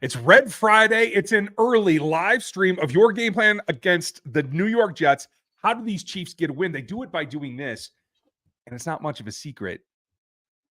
It's Red Friday. It's an early live stream of your game plan against the New York Jets. How do these Chiefs get a win? They do it by doing this, and it's not much of a secret.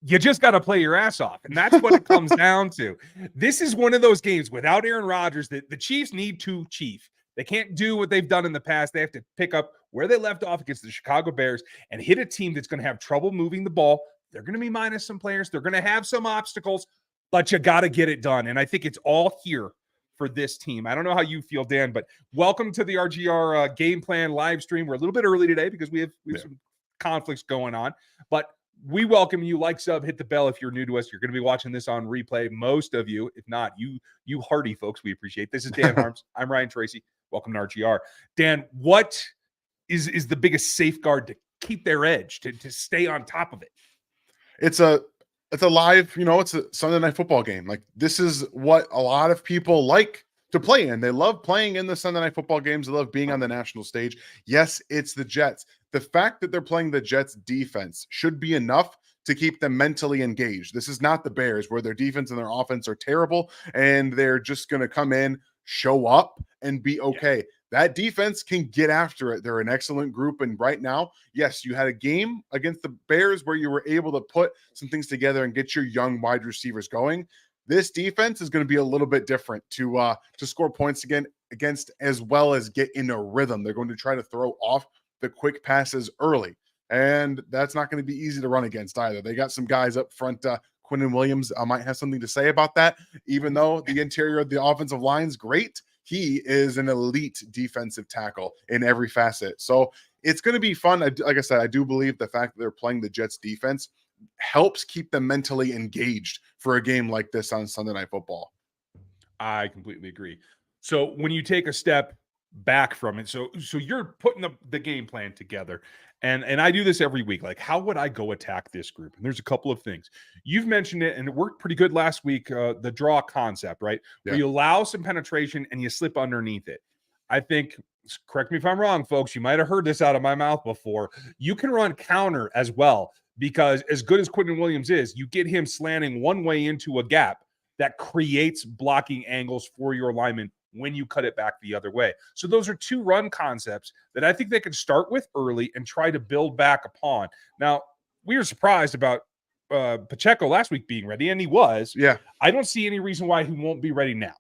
You just got to play your ass off, and that's what it comes down to. This is one of those games without Aaron Rodgers that the Chiefs need to chief. They can't do what they've done in the past. They have to pick up where they left off against the Chicago Bears and hit a team that's going to have trouble moving the ball. They're going to be minus some players. They're going to have some obstacles, but you got to get it done. And I think it's all here for this team. I don't know how you feel, Dan, but welcome to the RGR game plan live stream. We're a little bit early today because we have some conflicts going on, but we welcome you. Like, sub, hit the bell if you're new to us. You're going to be watching this on replay. Most of you, if not you hardy folks, we appreciate. This is Dan Harms. I'm Ryan Tracy. Welcome to RGR. Dan, what is the biggest safeguard to keep their edge, to stay on top of it? It's a live, it's a Sunday night football game. Like, this is what a lot of people like to play in. They love playing in the Sunday night football games. They love being on the national stage. Yes, it's the Jets. The fact that they're playing the Jets defense should be enough to keep them mentally engaged. This is not the Bears, where their defense and their offense are terrible and they're just going to come in, show up, and be okay. Yeah. That defense can get after it. They're an excellent group. And right now, yes, you had a game against the Bears where you were able to put some things together and get your young wide receivers going. This defense is going to be a little bit different to score points against, as well as get in a rhythm. They're going to try to throw off the quick passes early, and that's not going to be easy to run against either. They got some guys up front. Quinnen Williams might have something to say about that. Even though the interior of the offensive line is great, he is an elite defensive tackle in every facet. So it's going to be fun. Like I said, I do believe the fact that they're playing the Jets defense helps keep them mentally engaged for a game like this on Sunday Night Football. I completely agree. So when you take a step back from it, so you're putting the game plan together, and I do this every week. Like, how would I go attack this group? And there's a couple of things. You've mentioned it, and it worked pretty good last week, the draw concept, right? Yeah. Where you allow some penetration and you slip underneath it. I think, correct me if I'm wrong, folks, you might have heard this out of my mouth before. You can run counter as well, because as good as Quinnen Williams is, you get him slanting one way into a gap that creates blocking angles for your lineman when you cut it back the other way. So those are two run concepts that I think they can start with early and try to build back upon. Now, we were surprised about Pacheco last week being ready, and he was. Yeah. I don't see any reason why he won't be ready now.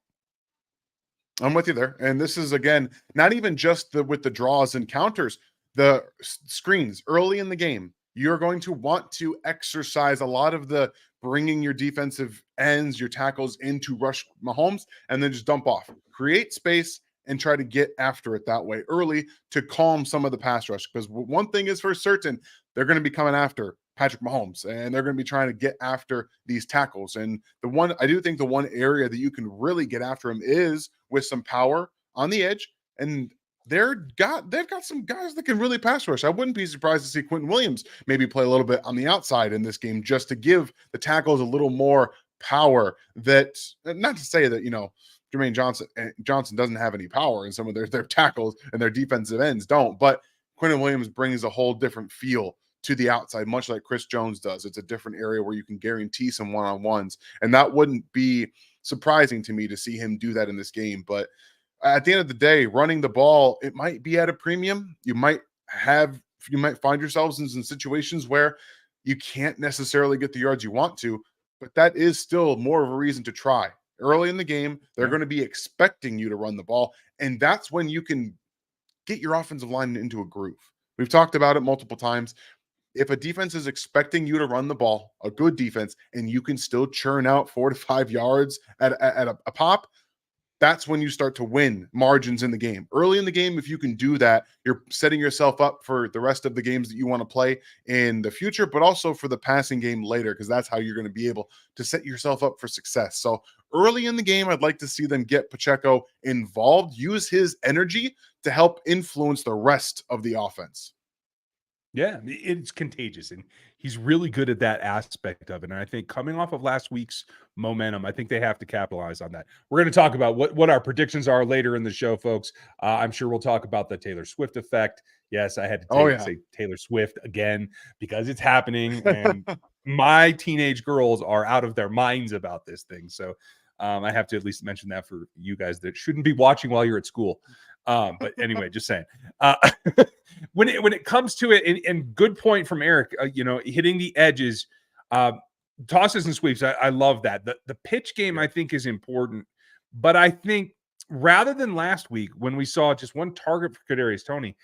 I'm with you there. And this is, again, not even just with the draws and counters, the screens early in the game. You're going to want to exercise a lot of the bringing your defensive ends, your tackles into rush Mahomes, and then just dump off. Create space and try to get after it that way early to calm some of the pass rush. Because one thing is for certain, they're going to be coming after Patrick Mahomes, and they're going to be trying to get after these tackles. And I do think the one area that you can really get after him is with some power on the edge, and they've got some guys that can really pass rush. I wouldn't be surprised to see Quinnen Williams maybe play a little bit on the outside in this game, just to give the tackles a little more power. That, not to say that, Jermaine Johnson doesn't have any power, and some of their tackles and their defensive ends don't, but Quinnen Williams brings a whole different feel to the outside, much like Chris Jones does. It's a different area where you can guarantee some one-on-ones, and that wouldn't be surprising to me to see him do that in this game. But at the end of the day, running the ball, it might be at a premium. You might find yourselves in some situations where you can't necessarily get the yards you want to, but that is still more of a reason to try. Early in the game, they're going to be expecting you to run the ball, and that's when you can get your offensive line into a groove. We've talked about it multiple times. If a defense is expecting you to run the ball, a good defense, and you can still churn out 4 to 5 yards at a pop, that's when you start to win margins in the game. Early in the game, if you can do that, you're setting yourself up for the rest of the games that you want to play in the future, but also for the passing game later, because that's how you're going to be able to set yourself up for success. So early in the game, I'd like to see them get Pacheco involved, use his energy to help influence the rest of the offense. Yeah, it's contagious, and he's really good at that aspect of it. And I think coming off of last week's momentum, I think they have to capitalize on that. We're going to talk about what our predictions are later in the show, folks. I'm sure we'll talk about the Taylor Swift effect. Yes, I had to say Taylor Swift again because it's happening, and my teenage girls are out of their minds about this thing. So I have to at least mention that for you guys that shouldn't be watching while you're at school. But anyway, just saying. When it comes to it, and good point from Eric, hitting the edges, tosses and sweeps. I love that. The pitch game, I think, is important. But I think rather than last week when we saw just one target for Kadarius Toney,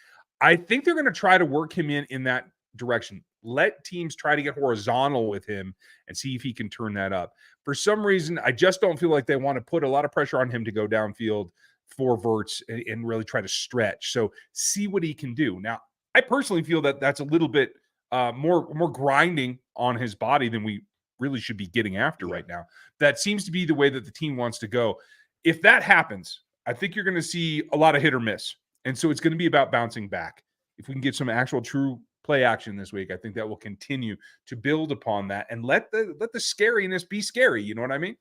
I think they're going to try to work him in that direction. Let teams try to get horizontal with him and see if he can turn that up. For some reason, I just don't feel like they want to put a lot of pressure on him to go downfield for verts and really try to stretch. So see what he can do. Now, I personally feel that that's a little bit more grinding on his body than we really should be getting after right now. That seems to be the way that the team wants to go. If that happens, I think you're going to see a lot of hit or miss. And so it's going to be about bouncing back. If we can get some actual true play action this week, I think that will continue to build upon that and let the scariness be scary. You know what I mean?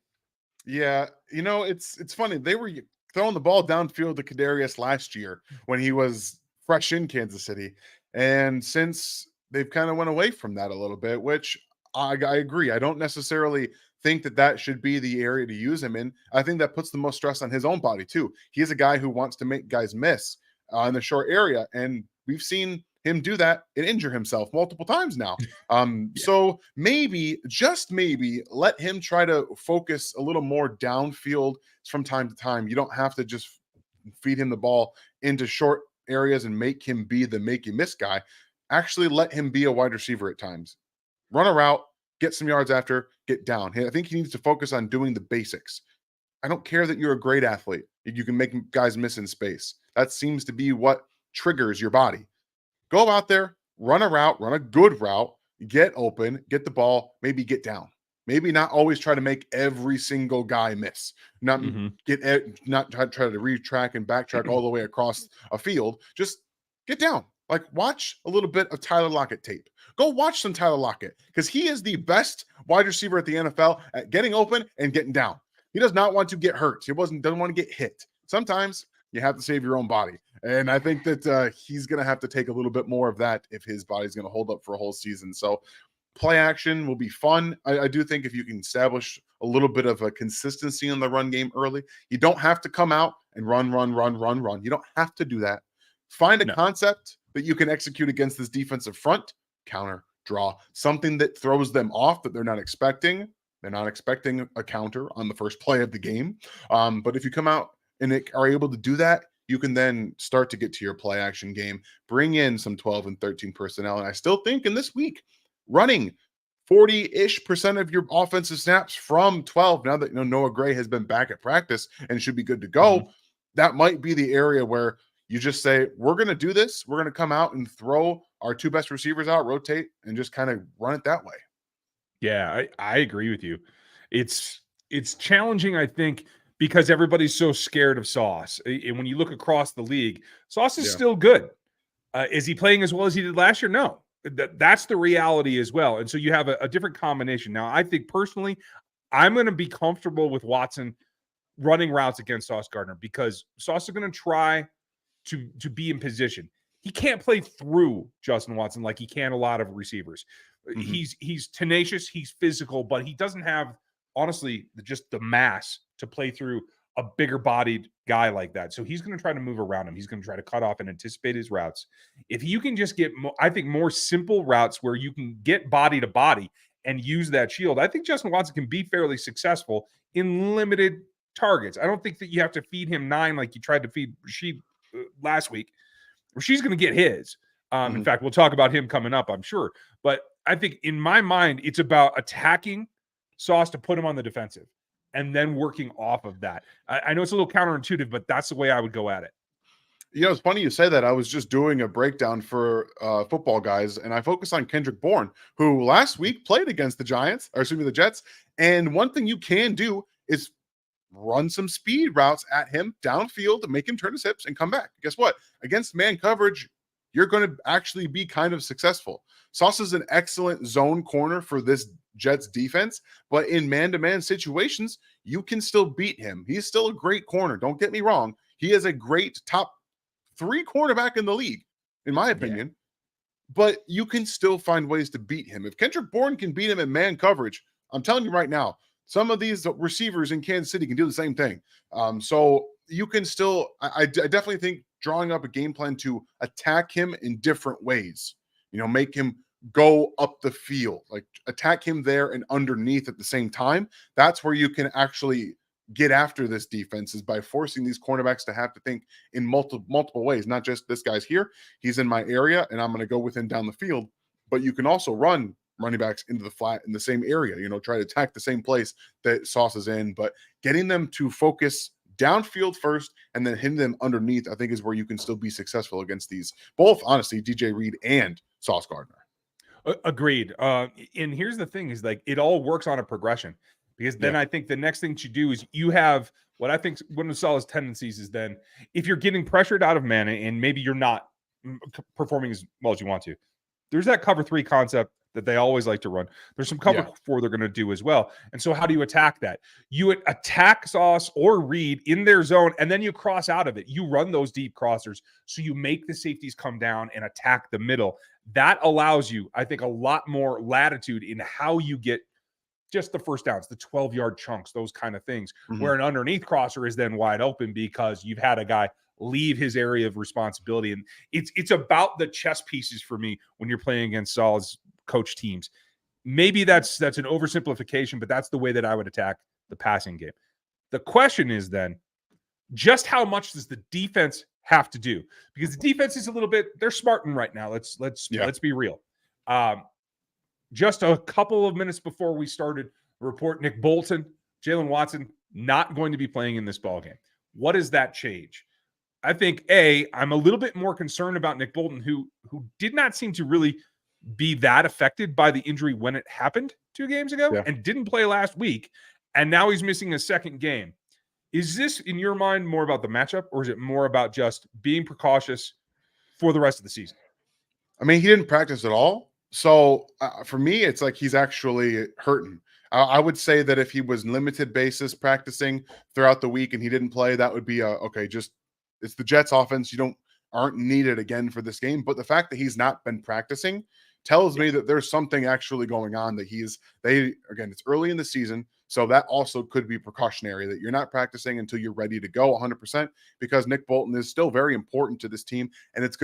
Yeah. It's funny. They were throwing the ball downfield to Kadarius last year when he was fresh in Kansas City. And since they've kind of went away from that a little bit, which I agree. I don't necessarily think that should be the area to use him in. I think that puts the most stress on his own body too. He's a guy who wants to make guys miss in the short area. And we've seen him do that and injure himself multiple times now. So maybe, just maybe, let him try to focus a little more downfield from time to time. You don't have to just feed him the ball into short areas and make him be the make you miss guy. Actually, let him be a wide receiver at times. Run a route, get some yards after, get down. I think he needs to focus on doing the basics. I don't care that you're a great athlete. You can make guys miss in space. That seems to be what triggers your body. Go out there, run a route, run a good route, get open, get the ball, maybe get down. Maybe not always try to make every single guy miss. Not try to retrack and backtrack all the way across a field. Just get down. Like, watch a little bit of Tyler Lockett tape. Go watch some Tyler Lockett because he is the best wide receiver at the NFL at getting open and getting down. He does not want to get hurt. He doesn't want to get hit. Sometimes you have to save your own body. And I think that he's going to have to take a little bit more of that if his body's going to hold up for a whole season. So play action will be fun. I do think if you can establish a little bit of a consistency in the run game early, you don't have to come out and run. You don't have to do that. Find a concept that you can execute against this defensive front, counter, draw, something that throws them off that they're not expecting. They're not expecting a counter on the first play of the game. But if you come out and are able to do that, you can then start to get to your play action game, bring in some 12 and 13 personnel. And I still think in this week, running 40-ish% of your offensive snaps from 12, now that Noah Gray has been back at practice and should be good to go, that might be the area where you just say, we're going to do this. We're going to come out and throw our two best receivers out, rotate, and just kind of run it that way. Yeah, I agree with you. It's challenging, I think, because everybody's so scared of Sauce. And when you look across the league, Sauce is still good. Is he playing as well as he did last year? No. That's the reality as well. And so you have a different combination. Now, I think personally, I'm going to be comfortable with Watson running routes against Sauce Gardner because Sauce is going to try to be in position. He can't play through Justin Watson like he can a lot of receivers. He's tenacious, he's physical, but he doesn't have, honestly, just the mass to play through a bigger bodied guy like that. So he's going to try to move around him. He's going to try to cut off and anticipate his routes. If you can just get, I think, more simple routes where you can get body to body and use that shield, I think Justin Watson can be fairly successful in limited targets. I don't think that you have to feed him 9 like you tried to feed Rashid last week. Rashid's going to get his. In fact, we'll talk about him coming up, I'm sure. But I think in my mind, it's about attacking Sauce to put him on the defensive and then working off of that. I know it's a little counterintuitive, but that's the way I would go at it. It's funny you say that. I was just doing a breakdown for football guys, and I focused on Kendrick Bourne, who last week played against the Jets. And one thing you can do is run some speed routes at him downfield to make him turn his hips and come back. Guess what? Against man coverage, you're going to actually be kind of successful. Sauce is an excellent zone corner for this Jets defense, but in man-to-man situations, you can still beat him. He's still a great corner. Don't get me wrong. He is a great top 3 cornerback in the league, in my opinion. but you can still find ways to beat him. If Kendrick Bourne can beat him in man coverage, I'm telling you right now, some of these receivers in Kansas City can do the same thing. So you can still, I definitely think drawing up a game plan to attack him in different ways, make him go up the field, like attack him there and underneath at the same time. That's where you can actually get after this defense, is by forcing these cornerbacks to have to think in multiple ways, not just this guy's here, he's in my area and I'm going to go with him down the field, but you can also run running backs into the flat in the same area, try to attack the same place that Sauce is in, but getting them to focus downfield first and then hitting them underneath, I think, is where you can still be successful against these, both honestly, DJ Reed and Sauce Gardner. Agreed. And here's the thing is, like, it all works on a progression, because then I think the next thing to do is you have what I think one of Saleh's tendencies is, then if you're getting pressured out of man and maybe you're not performing as well as you want to, there's that cover 3 concept that they always like to run. There's some cover 4 they're going to do as well. And so how do you attack that? You attack Sauce or Reed in their zone, and then you cross out of it. You run those deep crossers, so you make the safeties come down and attack the middle. That allows you, I think, a lot more latitude in how you get just the first downs, the 12-yard chunks, those kind of things, where an underneath crosser is then wide open because you've had a guy leave his area of responsibility. And it's about the chess pieces for me when you're playing against Saleh's coach teams. Maybe that's an oversimplification, but that's the way that I would attack the passing game. The question is then, just how much does the defense have to do? Because the defense is a little bit, they're smarting right now. Let's be real. Just a couple of minutes before we started the report, Nick Bolton, Jalen Watson not going to be playing in this ball game. What does that change? I think I'm a little bit more concerned about Nick Bolton, who did not seem to really be that affected by the injury when it happened 2 games ago and didn't play last week, and now he's missing a second game. Is this, in your mind, more about the matchup, or is it more about just being precautious for the rest of the season? I mean, he didn't practice at all. So for me, it's like he's actually hurting. I would say that if he was limited basis practicing throughout the week and he didn't play, that would be it's the Jets offense. Aren't needed again for this game. But the fact that he's not been practicing tells me that there's something actually going on, that it's early in the season. So that also could be precautionary, that you're not practicing until you're ready to go 100%, because Nick Bolton is still very important to this team. And he's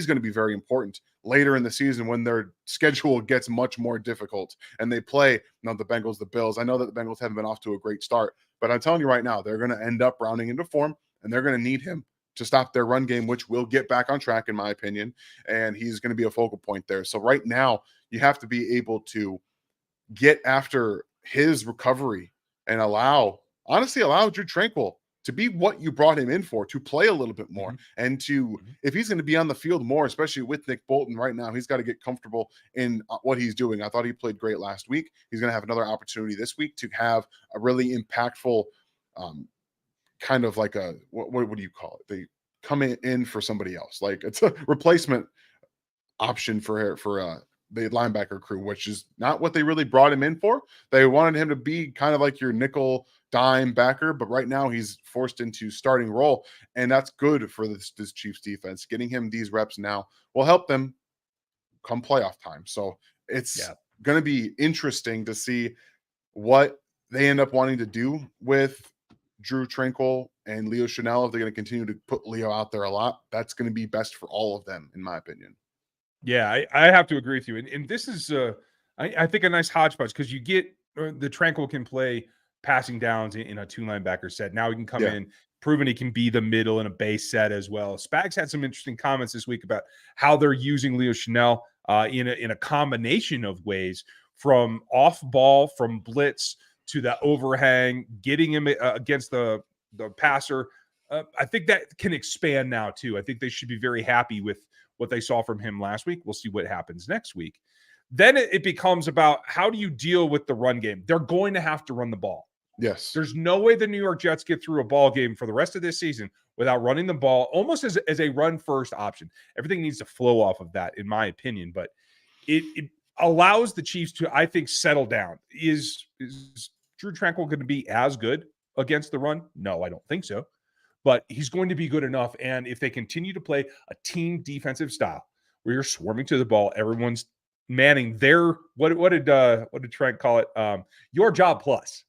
going to be very important later in the season when their schedule gets much more difficult and they play the Bengals, the Bills. I know that the Bengals haven't been off to a great start, but I'm telling you right now, they're going to end up rounding into form and they're going to need him to stop their run game, which will get back on track, in my opinion. And he's going to be a focal point there. So right now you have to be able to get after his recovery and allow Drew Tranquill to be what you brought him in for, to play a little bit more. And if he's going to be on the field more, especially with Nick Bolton right now, he's got to get comfortable in what he's doing. I thought he played great last week. He's going to have another opportunity this week to have a really impactful kind of like a, what do you call it? They come in for somebody else. Like, it's a replacement option for the linebacker crew, which is not what they really brought him in for. They wanted him to be kind of like your nickel dime backer, but right now he's forced into starting role, and that's good for this Chiefs defense. Getting him these reps now will help them come playoff time. So it's going to be interesting to see what they end up wanting to do with Drew Tranquill and Leo Chenal. If they're going to continue to put Leo out there a lot, that's going to be best for all of them, in my opinion. Yeah, I have to agree with you. And this is, I think, a nice hodgepodge, because you get the Tranquill can play passing downs in a 2 linebacker set. Now he can come in, proven he can be the middle in a base set as well. Spags had some interesting comments this week about how they're using Leo Chenal in a combination of ways, from off ball, from blitz to the overhang, getting him against the passer. I think that can expand now too. I think they should be very happy with what they saw from him last week. We'll see what happens next week. Then it becomes about, how do you deal with the run game? They're going to have to run the ball. Yes. There's no way the New York Jets get through a ball game for the rest of this season without running the ball, almost as a run first option. Everything needs to flow off of that, in my opinion, but it allows the Chiefs to, I think, settle down. Is Drew Tranquill going to be as good against the run? No, I don't think so. But he's going to be good enough. And if they continue to play a team defensive style where you're swarming to the ball. Everyone's manning their what did Trent call it? Your job plus.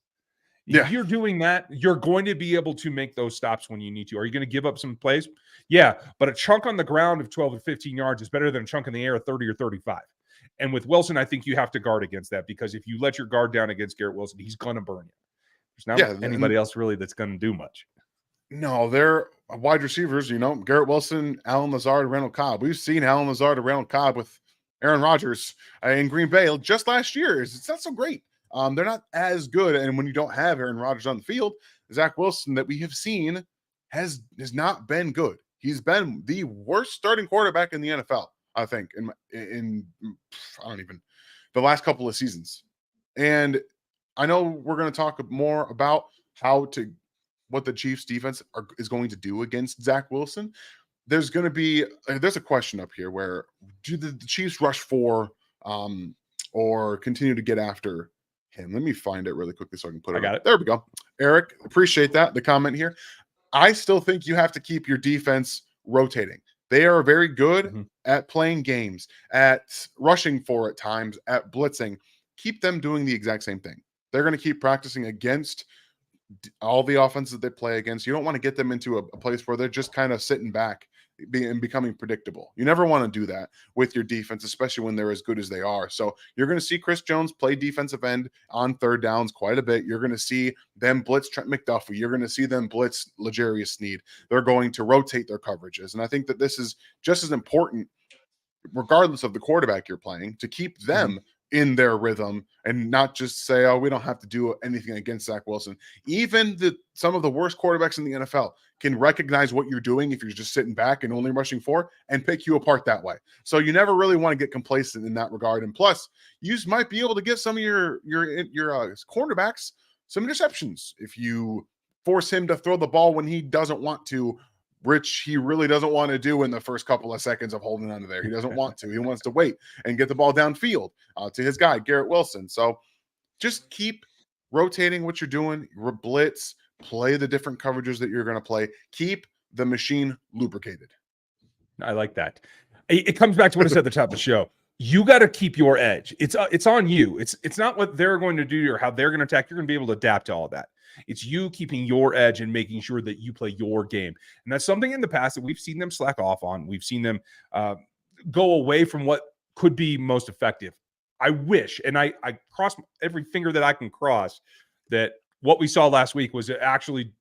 Yeah. If you're doing that, you're going to be able to make those stops when you need to. Are you going to give up some plays? Yeah, but a chunk on the ground of 12 to 15 yards is better than a chunk in the air of 30 or 35. And with Wilson, I think you have to guard against that, because if you let your guard down against Garrett Wilson, he's going to burn you. There's not anybody else really that's going to do much. No, they're wide receivers, Garrett Wilson, Allen Lazard, and Randall Cobb. We've seen Allen Lazard and Randall Cobb with Aaron Rodgers in Green Bay just last year. It's not so great. They're not as good. And when you don't have Aaron Rodgers on the field, Zach Wilson that we have seen has not been good. He's been the worst starting quarterback in the NFL, I think, in the last couple of seasons. And I know we're going to talk more about what the Chiefs defense is going to do against Zach Wilson. There's a question up here where do the Chiefs rush for or continue to get after him? Let me find it really quickly so I can put it. I got it. There we go. Eric, appreciate that. The comment here. I still think you have to keep your defense rotating. They are very good at playing games, at rushing for at times, at blitzing. Keep them doing the exact same thing. They're going to keep practicing against all the offenses that they play against. You don't want to get them into a place where they're just kind of sitting back and becoming predictable. You never want to do that with your defense, especially when they're as good as they are. So you're going to see Chris Jones play defensive end on third downs quite a bit. You're going to see them blitz Trent McDuffie. You're going to see them blitz L'Jarius Sneed. They're going to rotate their coverages. And I think that this is just as important, regardless of the quarterback you're playing, to keep them in their rhythm and not just say, oh, we don't have to do anything against Zach Wilson. Even some of the worst quarterbacks in the NFL can recognize what you're doing if you're just sitting back and only rushing for and pick you apart that way. So you never really want to get complacent in that regard. And plus, you might be able to get some of your cornerbacks some interceptions if you force him to throw the ball when he doesn't want to, which he really doesn't want to do in the first couple of seconds of holding onto there. He doesn't want to. He wants to wait and get the ball downfield to his guy, Garrett Wilson. So just keep rotating what you're doing. Blitz, play the different coverages that you're going to play. Keep the machine lubricated. I like that. It comes back to what I said at the top of the show. You got to keep your edge. It's on you. It's not what they're going to do or how they're going to attack. You're going to be able to adapt to all of that. It's you keeping your edge and making sure that you play your game. And that's something in the past that we've seen them slack off on. We've seen them go away from what could be most effective. I wish, and I cross every finger that I can cross, that what we saw last week was actually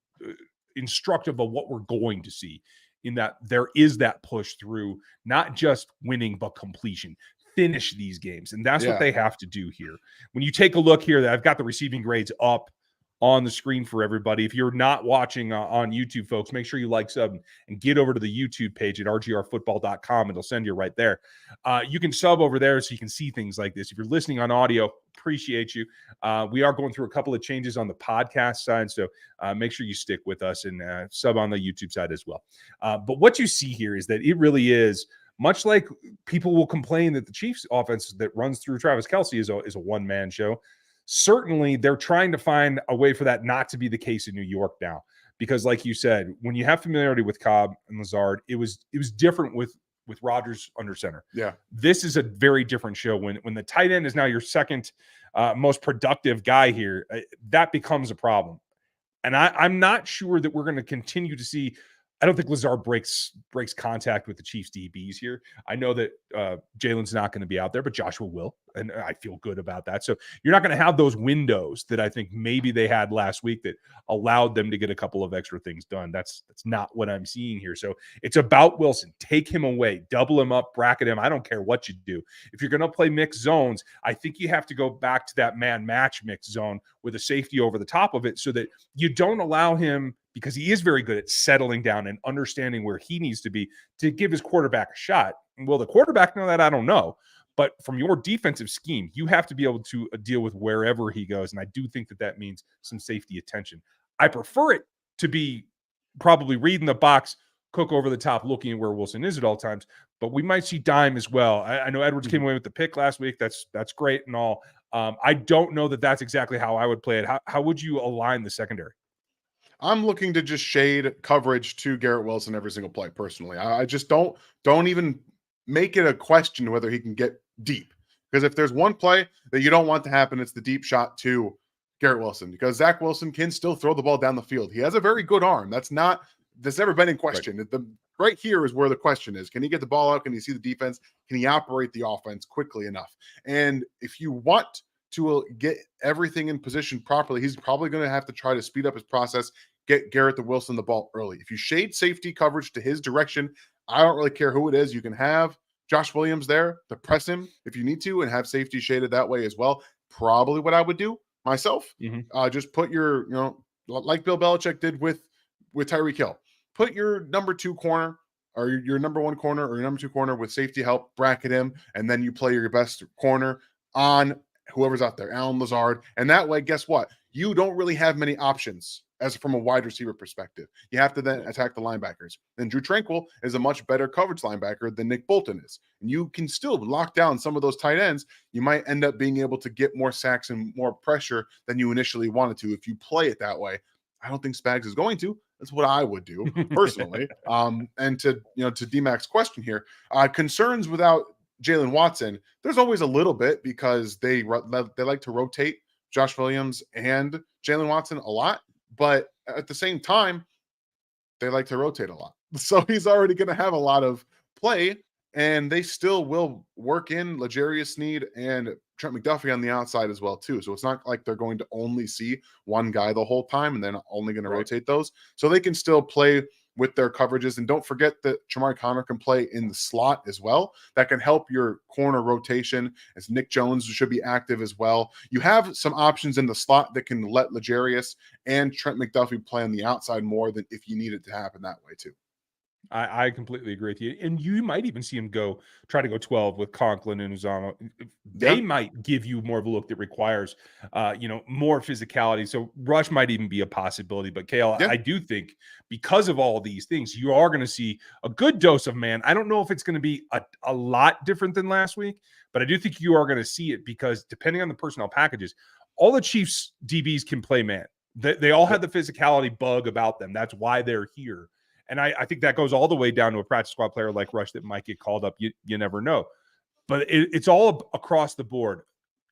instructive of what we're going to see, in that there is that push through, not just winning, but completion. Finish these games. And that's what they have to do here. When you take a look here, that I've got the receiving grades up on the screen for everybody. If you're not watching on YouTube, folks, make sure you like, sub, and get over to the YouTube page at rgrfootball.com. It'll send you right there. You can sub over there so you can see things like this. If you're listening on audio, appreciate you. We are going through a couple of changes on the podcast side, so make sure you stick with us and sub on the YouTube side as well. But what you see here is that it really is, much like people will complain that the Chiefs offense that runs through Travis Kelce is a one-man show. Certainly, they're trying to find a way for that not to be the case in New York now, because, like you said, when you have familiarity with Cobb and Lazard, it was different with Rodgers under center. Yeah, this is a very different show when the tight end is now your second most productive guy here. That becomes a problem, and I'm not sure that we're going to continue to see. I don't think Lazard breaks contact with the Chiefs DBs here. I know that Jalen's not going to be out there, but Joshua will, and I feel good about that. So you're not going to have those windows that I think maybe they had last week that allowed them to get a couple of extra things done. That's not what I'm seeing here. So it's about Wilson. Take him away, double him up, bracket him. I don't care what you do. If you're going to play mixed zones, I think you have to go back to that man match mixed zone with a safety over the top of it so that you don't allow him, because he is very good at settling down and understanding where he needs to be to give his quarterback a shot. Will the quarterback know that? I don't know. But from your defensive scheme, you have to be able to deal with wherever he goes. And I do think that means some safety attention. I prefer it to be probably reading the box, Cook over the top, looking at where Wilson is at all times. But we might see dime as well. I know Edwards came away with the pick last week. That's great and all. I don't know that that's exactly how I would play it. How would you align the secondary? I'm looking to just shade coverage to Garrett Wilson every single play personally. I just don't even make it a question whether he can get deep. Because if there's one play that you don't want to happen, it's the deep shot to Garrett Wilson, because Zach Wilson can still throw the ball down the field. He has a very good arm. That's never been in question. Right. Right here is where the question is. Can he get the ball out? Can he see the defense? Can he operate the offense quickly enough? And if you want to get everything in position properly, he's probably going to have to try to speed up his process, get Garrett Wilson the ball early. If you shade safety coverage to his direction, I don't really care who it is. You can have Josh Williams there to press him if you need to and have safety shaded that way as well. Probably what I would do myself. Just put your, like Bill Belichick did with Tyreek Hill, put your number 2 corner or your number 1 corner or your number 2 corner with safety help, bracket him, and then you play your best corner on whoever's out there, Allen Lazard. And that way, guess what? You don't really have many options as from a wide receiver perspective. You have to then attack the linebackers. And Drew Tranquill is a much better coverage linebacker than Nick Bolton is. And you can still lock down some of those tight ends. You might end up being able to get more sacks and more pressure than you initially wanted to if you play it that way. I don't think Spags is going to. That's what I would do personally. And to D-Mac's question here, concerns without Jalen Watson, there's always a little bit because they like to rotate Josh Williams and Jalen Watson a lot, but at the same time, they like to rotate a lot. So he's already going to have a lot of play, and they still will work in L'Jarius Sneed and Trent McDuffie on the outside as well too. So it's not like they're going to only see one guy the whole time and then only going to rotate those. So they can still play with their coverages. And don't forget that Jamar Conner can play in the slot as well. That can help your corner rotation, as Nick Jones should be active as well. You have some options in the slot that can let L'Jarius and Trent McDuffie play on the outside more than if you need it to happen that way too. I completely agree with you. And you might even see him try to go 12 with Conklin and Uzama. They might give you more of a look that requires, more physicality. So rush might even be a possibility. But Kale, I do think because of all these things, you are going to see a good dose of man. I don't know if it's going to be a lot different than last week, but I do think you are going to see it because depending on the personnel packages, all the Chiefs DBs can play man. They all have the physicality bug about them. That's why they're here. And I think that goes all the way down to a practice squad player like Rush that might get called up. You never know. But it's all across the board.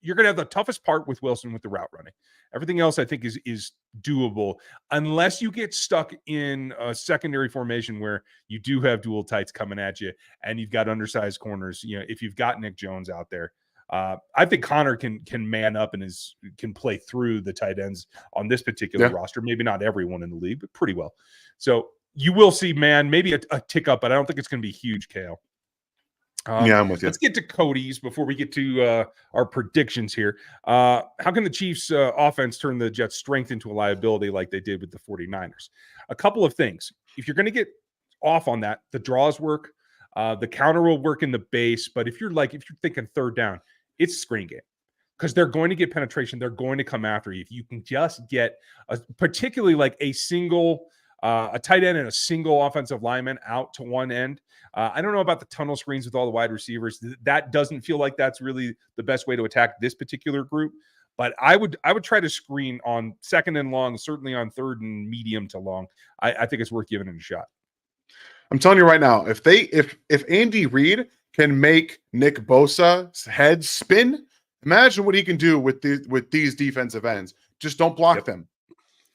You're going to have the toughest part with Wilson with the route running. Everything else I think is doable unless you get stuck in a secondary formation where you do have dual tights coming at you and you've got undersized corners. If you've got Nick Jones out there. I think Connor can man up and can play through the tight ends on this particular roster. Maybe not everyone in the league, but pretty well. So you will see, man, maybe a tick up, but I don't think it's going to be huge, Kale. I'm with you. Let's get to Cody's before we get to our predictions here. How can the Chiefs offense turn the Jets' strength into a liability like they did with the 49ers? A couple of things. If you're going to get off on that, the draws work. The counter will work in the base. But if you're thinking third down, it's screen game. Because they're going to get penetration. They're going to come after you. If you can just get particularly like a tight end and a single offensive lineman out to one end. I don't know about the tunnel screens with all the wide receivers. That doesn't feel like that's really the best way to attack this particular group. But I would try to screen on second and long, certainly on third and medium to long. I think it's worth giving it a shot. I'm telling you right now, if Andy Reid can make Nick Bosa's head spin, imagine what he can do with these defensive ends. Just don't block them.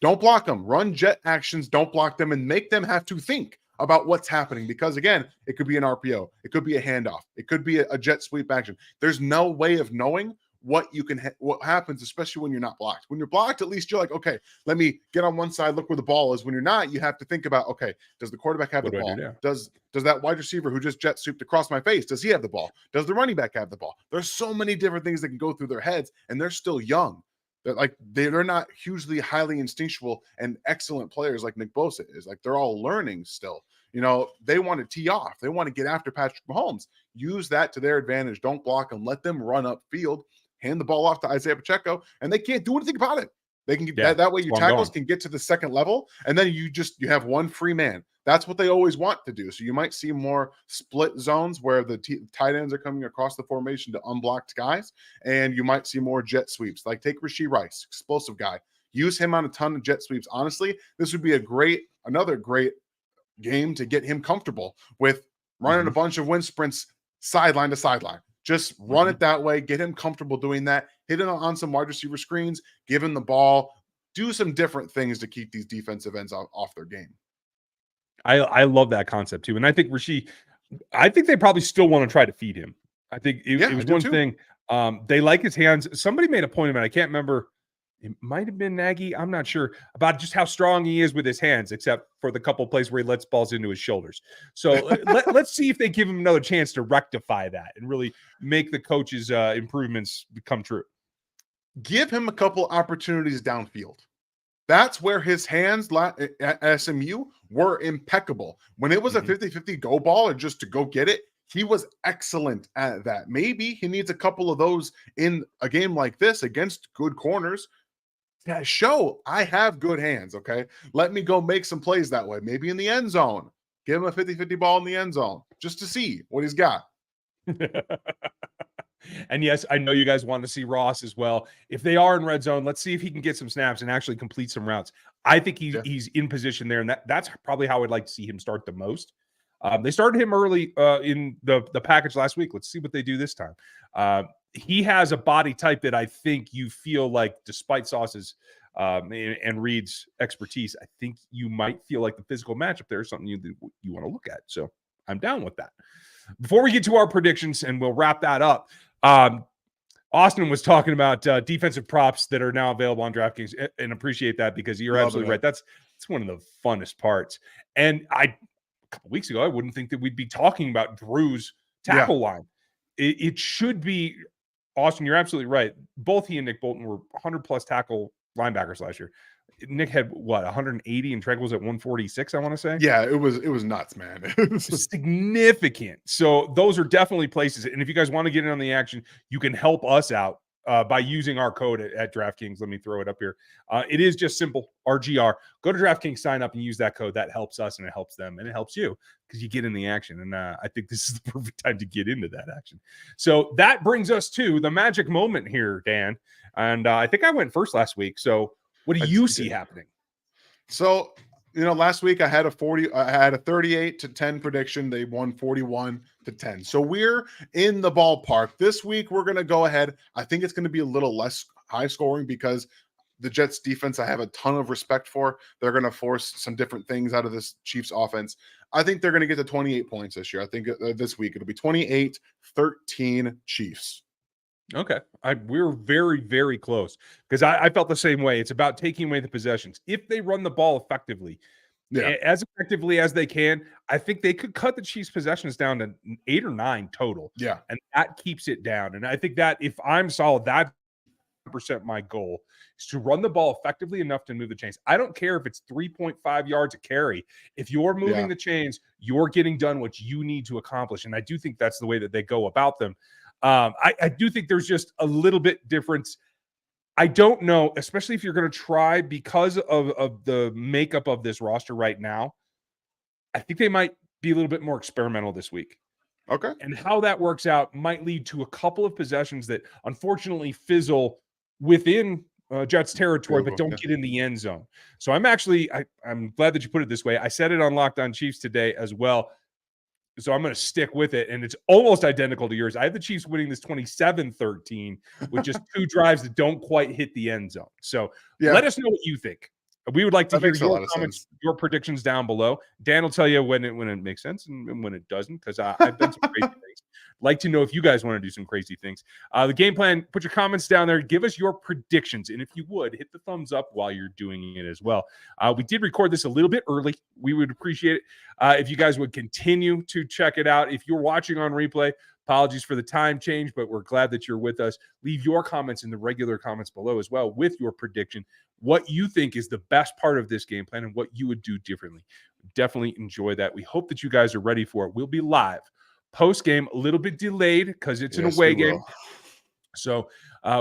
Don't block them. Run jet actions. Don't block them and make them have to think about what's happening. Because, again, it could be an RPO. It could be a handoff. It could be a jet sweep action. There's no way of knowing what happens, especially when you're not blocked. When you're blocked, at least you're like, okay, let me get on one side, look where the ball is. When you're not, you have to think about, okay, does the quarterback have the ball? Does that wide receiver who just jet swooped across my face, does he have the ball? Does the running back have the ball? There's so many different things that can go through their heads, and they're still young. They're not hugely highly instinctual and excellent players like Nick Bosa is. Like, they're all learning still. They want to tee off. They want to get after Patrick Mahomes. Use that to their advantage. Don't block them. Let them run upfield. Hand the ball off to Isaiah Pacheco, and they can't do anything about it. They can get that way. Your tackles can get to the second level, and then you have one free man. That's what they always want to do. So you might see more split zones where the tight ends are coming across the formation to unblocked guys, and you might see more jet sweeps. Like, take Rashee Rice, explosive guy. Use him on a ton of jet sweeps. Honestly, this would be another great game to get him comfortable with running a bunch of wind sprints sideline to sideline. Just run it that way. Get him comfortable doing that. Hit it on some wide receiver screens. Give him the ball. Do some different things to keep these defensive ends off their game. I love that concept too. And I think I think they probably still want to try to feed him. I think it was one thing. They like his hands. Somebody made a point of it. I can't remember. It might have been Nagy. I'm not sure about just how strong he is with his hands, except for the couple of plays where he lets balls into his shoulders. So let's see if they give him another chance to rectify that and really make the coach's improvements become true. Give him a couple opportunities downfield. That's where his hands at SMU were impeccable. When it was a 50-50 go ball or just to go get it, he was excellent at that. Maybe he needs a couple of those in a game like this against good corners. Yeah, show I have good hands, okay? Let me go make some plays that way. Maybe in the end zone. Give him a 50-50 ball in the end zone just to see what he's got. And yes, I know you guys want to see Ross as well. If they are in red zone, let's see if he can get some snaps and actually complete some routes. I think he's in position there, and that's probably how I'd like to see him start the most. They started him early in the package last week. Let's see what they do this time. He has a body type that I think you feel like, despite Sauce's and Reed's expertise, I think you might feel like the physical matchup there is something you want to look at. So I'm down with that. Before we get to our predictions, and we'll wrap that up, Austin was talking about defensive props that are now available on DraftKings, and appreciate that because you're absolutely right. That's one of the funnest parts. And a couple weeks ago, I wouldn't think that we'd be talking about Drew's tackle line. It should be, Austin, you're absolutely right. Both he and Nick Bolton were 100-plus tackle linebackers last year. Nick had, 180, and Trent was at 146, I want to say? Yeah, it was nuts, man. It was significant. So those are definitely places. And if you guys want to get in on the action, you can help us out by using our code at DraftKings. Let me throw it up here. It is just simple, RGR. Go to DraftKings, sign up, and use that code. That helps us, and it helps them, and it helps you because you get in the action. And I think this is the perfect time to get into that action. So that brings us to the magic moment here, Dan. And I think I went first last week. So what do you see happening? So, last week I had a 38-10 prediction. They won 41-10. So we're in the ballpark. This week we're going to go ahead. I think it's going to be a little less high scoring because the Jets defense I have a ton of respect for. They're going to force some different things out of this Chiefs offense. I think they're going to get to 28 points this year. I think this week it'll be 28-13 Chiefs. Okay. We're very, very close because I felt the same way. It's about taking away the possessions. If they run the ball effectively, as effectively as they can, I think they could cut the Chiefs' possessions down to 8 or 9 total. Yeah. And that keeps it down. And I think that if I'm solid, that's 100% my goal is to run the ball effectively enough to move the chains. I don't care if it's 3.5 yards a carry. If you're moving the chains, you're getting done what you need to accomplish. And I do think that's the way that they go about them. I do think there's just a little bit difference. I don't know, especially if you're going to try because of the makeup of this roster right now. I think they might be a little bit more experimental this week. Okay. And how that works out might lead to a couple of possessions that unfortunately fizzle within Jets territory, but don't get in the end zone. So I'm glad that you put it this way. I said it on Locked On Chiefs today as well. So I'm going to stick with it. And it's almost identical to yours. I have the Chiefs winning this 27-13 with just 2 drives that don't quite hit the end zone. So let us know what you think. We would like to hear your comments, your predictions down below. Dan will tell you when it makes sense and when it doesn't, because I've done some crazy things. Like to know if you guys want to do some crazy things. The game plan, put your comments down there. Give us your predictions. And if you would, hit the thumbs up while you're doing it as well. We did record this a little bit early. We would appreciate it if you guys would continue to check it out. If you're watching on replay, apologies for the time change, but we're glad that you're with us. Leave your comments in the regular comments below as well with your prediction, what you think is the best part of this game plan and what you would do differently. Definitely enjoy that. We hope that you guys are ready for it. We'll be live post-game, a little bit delayed because it's an away game. So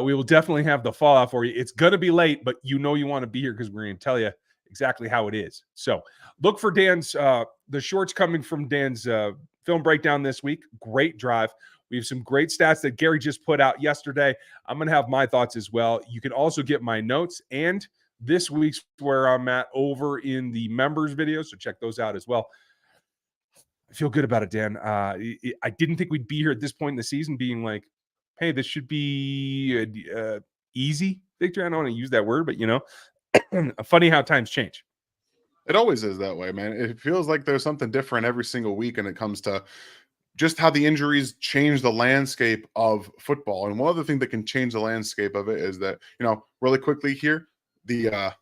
we will definitely have the fallout for you. It's going to be late, but you want to be here because we're going to tell you exactly how it is. So look for Dan's, the shorts coming from Dan's film breakdown this week. Great drive. We have some great stats that Gary just put out yesterday. I'm going to have my thoughts as well. You can also get my notes and this week's where I'm at over in the members video. So check those out as well. I feel good about it, Dan. I didn't think we'd be here at this point in the season being like, hey, this should be easy victory. I don't want to use that word, but, you know, funny how times change. It always is that way, man. It feels like there's something different every single week when it comes to just how the injuries change the landscape of football. And one other thing that can change the landscape of it is that, you know, really quickly here, the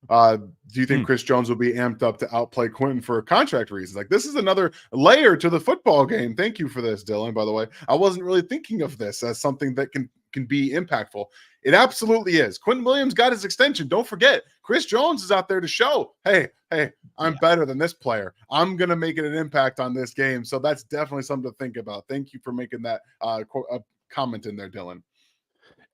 do you think Chris Jones will be amped up to outplay Quentin for contract reasons? Like, this is another layer to the football game. Thank you for this, Dylan, by the way. I wasn't really thinking of this as something that can be impactful. It absolutely is. Quentin Williams got his extension. Don't forget, Chris Jones is out there to show, hey, I'm better than this player. I'm going to make it an impact on this game. So that's definitely something to think about. Thank you for making that comment in there, Dylan.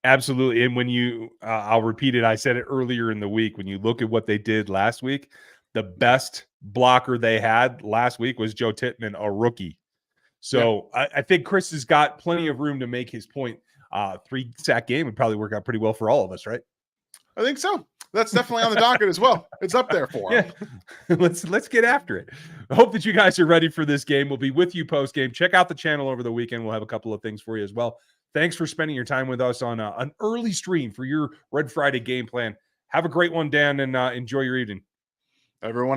Absolutely. And when you, I'll repeat it, I said it earlier in the week, when you look at what they did last week, the best blocker they had last week was Joe Tittman, a rookie. So yeah. I think Chris has got plenty of room to make his point. 3-sack game would probably work out pretty well for all of us, right? I think so. That's definitely on the docket as well. It's up there for him. Yeah. Let's get after it. I hope that you guys are ready for this game. We'll be with you post game. Check out the channel over the weekend. We'll have a couple of things for you as well. Thanks for spending your time with us on an early stream for your Red Friday game plan. Have a great one, Dan, and enjoy your evening. Everyone.